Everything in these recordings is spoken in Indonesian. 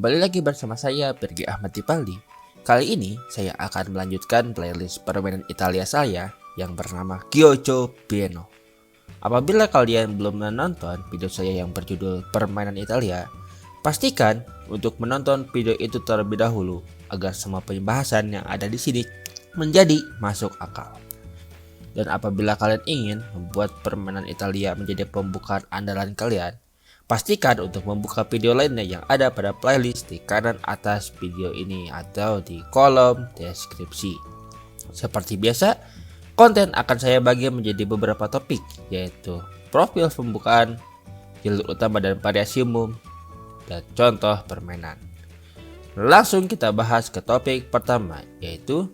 Kembali lagi bersama saya, Pirgi Ahmad Tipaldi. Kali ini saya akan melanjutkan playlist permainan Italia saya yang bernama Giocho Pieno. Apabila kalian belum menonton video saya yang berjudul Permainan Italia, pastikan untuk menonton video itu terlebih dahulu agar semua pembahasan yang ada di sini menjadi masuk akal. Dan apabila kalian ingin membuat permainan Italia menjadi pembukaan andalan kalian, pastikan untuk membuka video lainnya yang ada pada playlist di kanan atas video ini atau di kolom deskripsi. Seperti biasa, konten akan saya bagi menjadi beberapa topik, yaitu profil pembukaan, jalur utama dan variasi umum, dan contoh permainan. Langsung kita bahas ke topik pertama, yaitu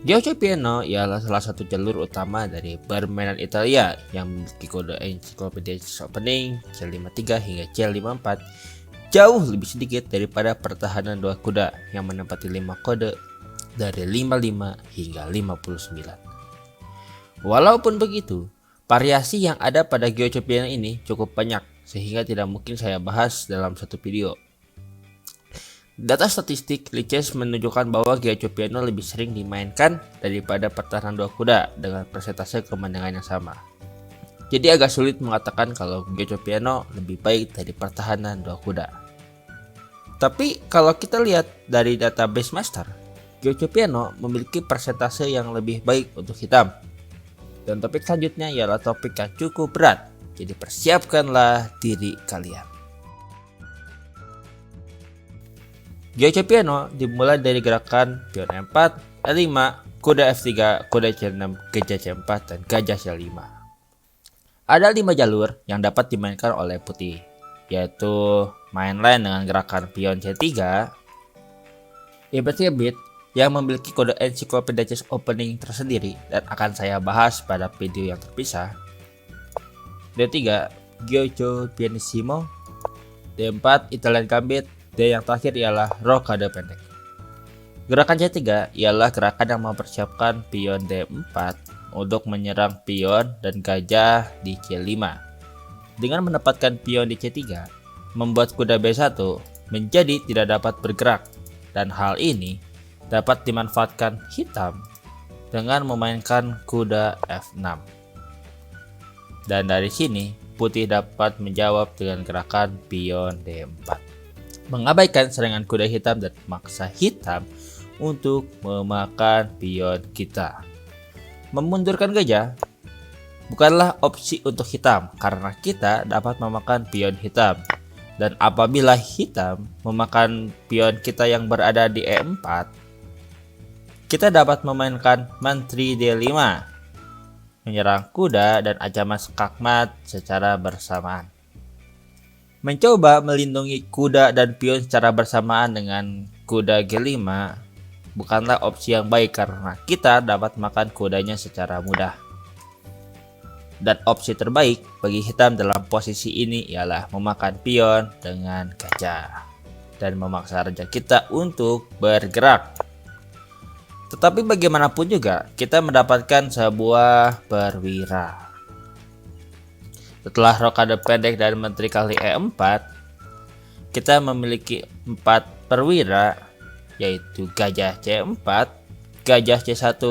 Giocho Pieno ialah salah satu jalur utama dari permainan Italia yang memiliki kode Encyclopedia Opening C53 hingga C54 jauh lebih sedikit daripada pertahanan dua kuda yang menempati 5 kode dari 55 hingga 59. Walaupun begitu, variasi yang ada pada Giocho Pieno ini cukup banyak sehingga tidak mungkin saya bahas dalam satu video. Data statistik Lichess menunjukkan bahwa Giocho Pieno lebih sering dimainkan daripada pertahanan dua kuda dengan persentase kemenangan yang sama. Jadi agak sulit mengatakan kalau Giocho Pieno lebih baik dari pertahanan dua kuda. Tapi kalau kita lihat dari database master, Giocho Pieno memiliki persentase yang lebih baik untuk hitam. Dan topik selanjutnya ialah topik yang cukup berat, jadi persiapkanlah diri kalian. Giocho Pieno dimulai dari gerakan pion E4, E5, kuda F3, kuda C6, gajah C4, dan gajah C5. Ada 5 jalur yang dapat dimainkan oleh putih, yaitu main line dengan gerakan pion C3, ibit-ibit yang memiliki kode Encyclopedia Chess Opening tersendiri dan akan saya bahas pada video yang terpisah. D3, Giocho Pianissimo. D4, Italian Gambit. Dan yang terakhir ialah rokade pendek. Gerakan C3 ialah gerakan yang mempersiapkan pion D4 untuk menyerang pion dan gajah di C5. Dengan menempatkan pion di C3, membuat kuda B1 menjadi tidak dapat bergerak, dan hal ini dapat dimanfaatkan hitam dengan memainkan kuda F6. Dan dari sini putih dapat menjawab dengan gerakan pion D4. Mengabaikan serangan kuda hitam dan memaksa hitam untuk memakan pion kita. Memundurkan gajah bukanlah opsi untuk hitam karena kita dapat memakan pion hitam. Dan apabila hitam memakan pion kita yang berada di E4, kita dapat memainkan menteri D5, menyerang kuda dan ancaman skakmat secara bersamaan. Mencoba melindungi kuda dan pion secara bersamaan dengan kuda G5 bukanlah opsi yang baik karena kita dapat makan kudanya secara mudah. Dan opsi terbaik bagi hitam dalam posisi ini ialah memakan pion dengan gajah dan memaksa raja kita untuk bergerak. Tetapi bagaimanapun juga kita mendapatkan sebuah perwira. Setelah rokade pendek dan menteri kali E4, kita memiliki 4 perwira, yaitu gajah C4, gajah C1,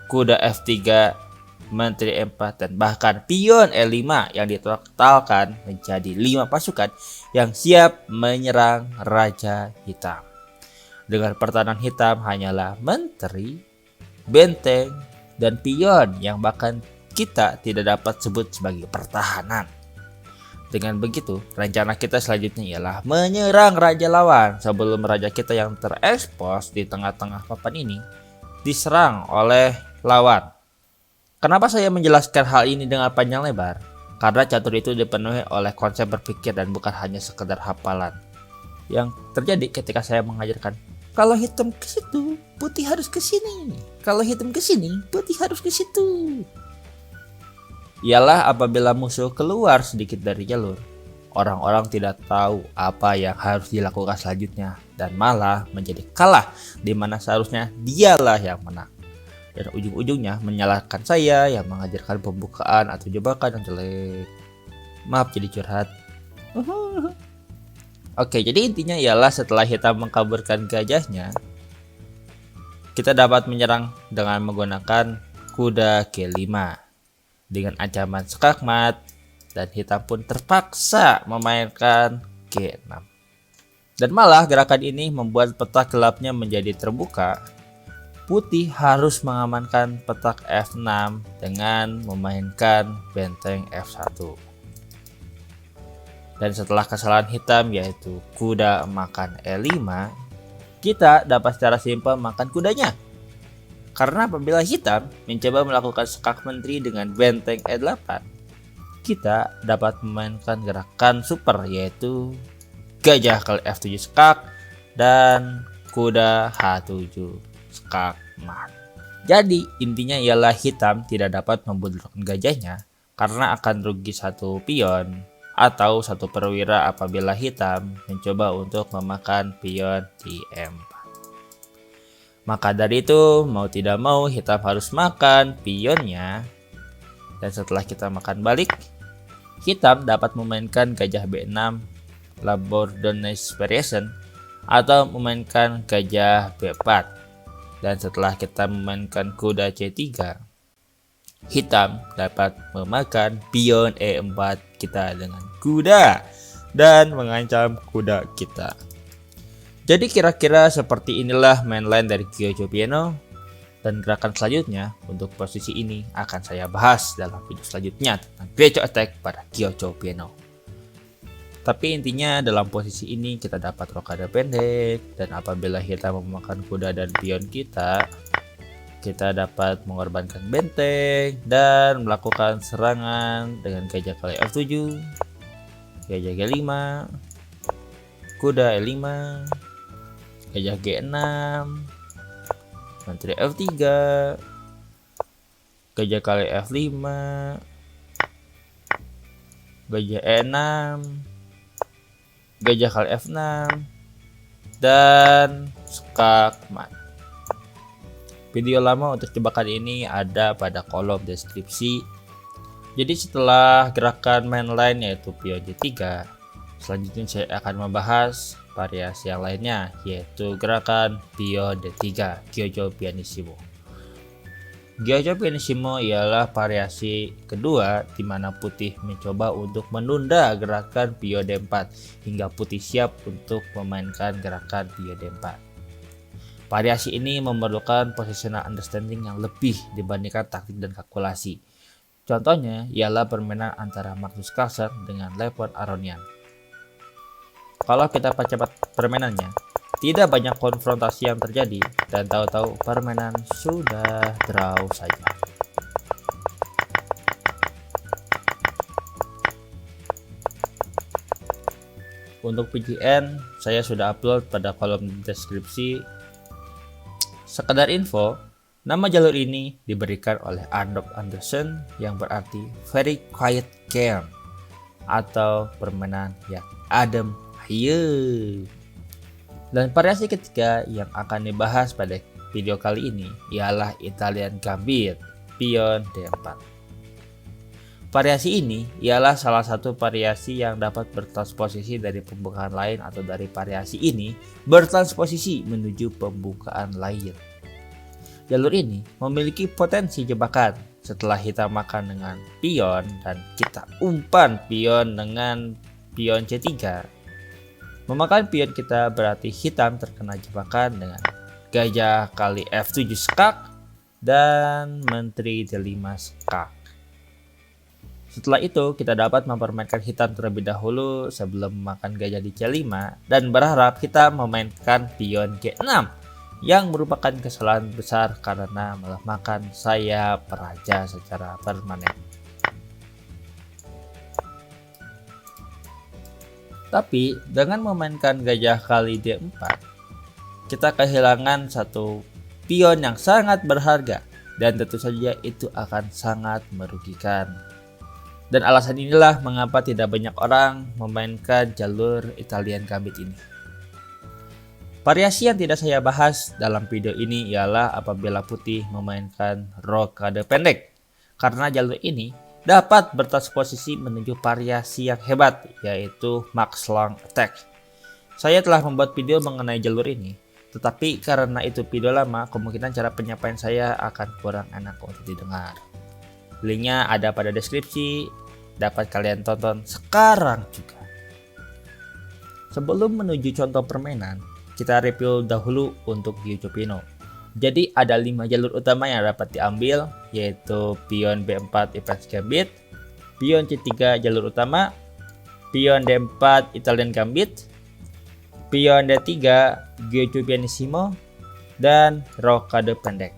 kuda F3, menteri E4, dan bahkan pion E5 yang ditotalkan menjadi 5 pasukan yang siap menyerang raja hitam. Dengan pertahanan hitam hanyalah menteri, benteng, dan pion yang bahkan kita tidak dapat sebut sebagai pertahanan. Dengan begitu, rencana kita selanjutnya ialah menyerang raja lawan sebelum raja kita yang terekspos di tengah-tengah papan ini diserang oleh lawan. Kenapa saya menjelaskan hal ini dengan panjang lebar? Karena catur itu dipenuhi oleh konsep berpikir dan bukan hanya sekedar hafalan. Yang terjadi ketika saya mengajarkan, kalau hitam ke situ, putih harus ke sini. Kalau hitam ke sini, putih harus ke situ. Ialah apabila musuh keluar sedikit dari jalur, orang-orang tidak tahu apa yang harus dilakukan selanjutnya dan malah menjadi kalah di mana seharusnya dialah yang menang. Dan ujung-ujungnya menyalahkan saya yang mengajarkan pembukaan atau jebakan yang jelek. Maaf jadi curhat. Oke, jadi intinya ialah setelah hitam mengkaburkan gajahnya, kita dapat menyerang dengan menggunakan kuda G5 dengan ancaman skakmat, dan hitam pun terpaksa memainkan G6. Dan malah gerakan ini membuat petak gelapnya menjadi terbuka. Putih harus mengamankan petak F6 dengan memainkan benteng F1. Dan setelah kesalahan hitam yaitu kuda makan E5, kita dapat secara simpel makan kudanya. Karena apabila hitam mencoba melakukan skak menteri dengan benteng E8, kita dapat memainkan gerakan super yaitu gajah kali F7 skak dan kuda H7 skak mat. Jadi intinya ialah hitam tidak dapat membundukkan gajahnya karena akan rugi satu pion atau satu perwira apabila hitam mencoba untuk memakan pion di M4. Maka dari itu mau tidak mau hitam harus makan pionnya, dan setelah kita makan balik, hitam dapat memainkan gajah B6 Labordonnais variation atau memainkan gajah B4. Dan setelah kita memainkan kuda C3, hitam dapat memakan pion E4 kita dengan kuda dan mengancam kuda kita. Jadi kira-kira seperti inilah mainline dari Gyojou Piano, dan gerakan selanjutnya untuk posisi ini akan saya bahas dalam video selanjutnya tentang Greco Attack pada Gyojou Piano. Tapi intinya dalam posisi ini kita dapat rokade pendek, dan apabila hitam memakan kuda dan pion kita dapat mengorbankan benteng dan melakukan serangan dengan gajah kali F7, gajah G5, kuda E5, gajah G6, menteri F3, gajah kali F5, gajah E6, gajah kali F6, dan skak mat. Video lama untuk jebakan ini ada pada kolom deskripsi. Jadi setelah gerakan mainline yaitu pion G3, selanjutnya saya akan membahas variasi yang lainnya yaitu gerakan pion D3 Gyojou Pianissimo. Gyojou Pianissimo ialah variasi kedua di mana putih mencoba untuk menunda gerakan pion D4 hingga putih siap untuk memainkan gerakan pion D4. Variasi ini memerlukan positional understanding yang lebih dibandingkan taktik dan kalkulasi. Contohnya ialah permainan antara Magnus Carlsen dengan Levon Aronian. Kalau kita percepat permainannya, tidak banyak konfrontasi yang terjadi dan tahu-tahu permainan sudah draw saja. Untuk VGN saya sudah upload pada kolom deskripsi. Sekedar info, nama jalur ini diberikan oleh Arnold Anderson yang berarti Very Quiet Game atau permainan yang adem ayo. Dan variasi ketiga yang akan dibahas pada video kali ini ialah Italian Gambit pion D4. Variasi ini ialah salah satu variasi yang dapat bertransposisi dari pembukaan lain atau dari variasi ini bertransposisi menuju pembukaan lain. Jalur ini memiliki potensi jebakan setelah hitam makan dengan pion dan kita umpan pion dengan pion C3. Memakan pion kita berarti hitam terkena jebakan dengan gajah kali F7 skak dan menteri D5 skak. Setelah itu kita dapat mempermainkan hitam terlebih dahulu sebelum memakan gajah di C5 dan berharap hitam memainkan pion G6 yang merupakan kesalahan besar karena melemahkan sayap raja secara permanen. Tapi dengan memainkan gajah kali D4, kita kehilangan satu pion yang sangat berharga dan tentu saja itu akan sangat merugikan. Dan alasan inilah mengapa tidak banyak orang memainkan jalur Italian Gambit ini. Variasi yang tidak saya bahas dalam video ini ialah apabila putih memainkan rokade pendek. Karena jalur ini dapat bertransposisi menuju variasi yang hebat, yaitu Max Long Attack. Saya telah membuat video mengenai jalur ini, tetapi karena itu video lama, kemungkinan cara penyampaian saya akan kurang enak untuk didengar. Linknya ada pada deskripsi, dapat kalian tonton sekarang juga. Sebelum menuju contoh permainan, kita review dahulu untuk Gyujo Pino. Jadi ada 5 jalur utama yang dapat diambil, yaitu pion B4 Advance Gambit, pion C3 jalur utama, pion D4 Italian Gambit, pion D3 Gyujo Pianissimo, dan rokade pendek.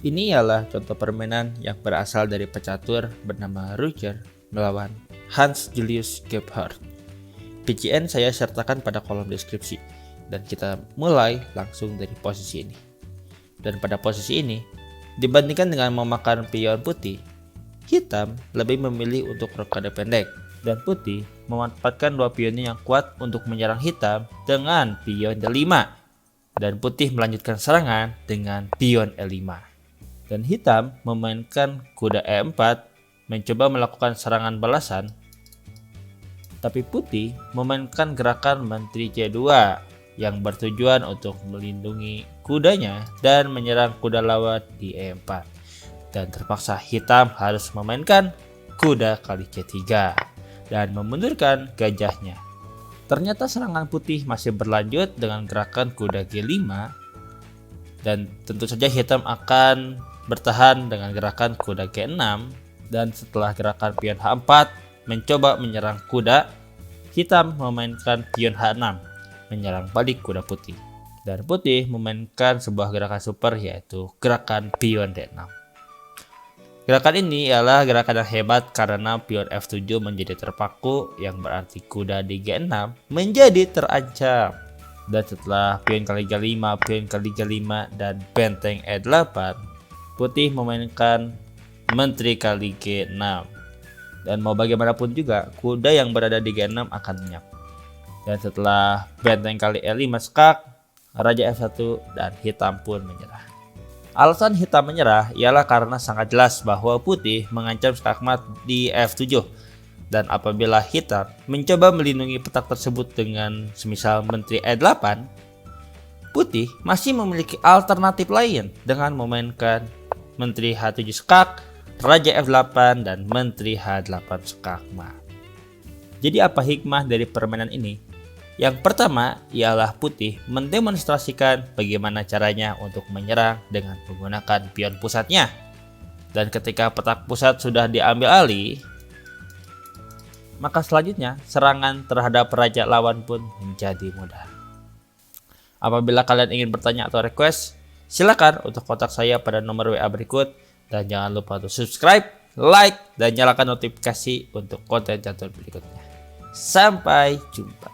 Ini ialah contoh permainan yang berasal dari pecatur bernama Roger melawan Hans Julius Gebhardt. PCN saya sertakan pada kolom deskripsi, dan kita mulai langsung dari posisi ini. Dan pada posisi ini, dibandingkan dengan memakan pion putih, hitam lebih memilih untuk rokade pendek, dan putih memanfaatkan 2 pionnya yang kuat untuk menyerang hitam dengan pion D5, dan putih melanjutkan serangan dengan pion E5. Dan hitam memainkan kuda E4 mencoba melakukan serangan balasan, tapi putih memainkan gerakan menteri C2 yang bertujuan untuk melindungi kudanya dan menyerang kuda lawan di E4, dan terpaksa hitam harus memainkan kuda kali C3 dan memundurkan gajahnya. Ternyata serangan putih masih berlanjut dengan gerakan kuda G5, dan tentu saja hitam akan bertahan dengan gerakan kuda G6, dan setelah gerakan pion H4 mencoba menyerang kuda, hitam memainkan pion H6 menyerang balik kuda putih, dan putih memainkan sebuah gerakan super, yaitu gerakan pion D6. Gerakan ini ialah gerakan yang hebat karena pion F7 menjadi terpaku, yang berarti kuda di G6 menjadi terancam. Dan setelah pion kali G5, pion kali G5, dan benteng E8, putih memainkan menteri kali G6. Dan mau bagaimanapun juga, kuda yang berada di G6 akan lenyap. Dan setelah benteng kali E5 skak, raja F1, dan hitam pun menyerah. Alasan hitam menyerah ialah karena sangat jelas bahwa putih mengancam skakmat di F7. Dan apabila hitam mencoba melindungi petak tersebut dengan semisal menteri E8, putih masih memiliki alternatif lain dengan memainkan menteri H7 skak, raja F8, dan menteri H8 skakmat. Jadi apa hikmah dari permainan ini? Yang pertama ialah putih mendemonstrasikan bagaimana caranya untuk menyerang dengan menggunakan pion pusatnya. Dan ketika petak pusat sudah diambil alih, maka selanjutnya serangan terhadap raja lawan pun menjadi mudah. Apabila kalian ingin bertanya atau request, silakan untuk kontak saya pada nomor WA berikut. Dan jangan lupa untuk subscribe, like, dan nyalakan notifikasi untuk konten catur berikutnya. Sampai jumpa.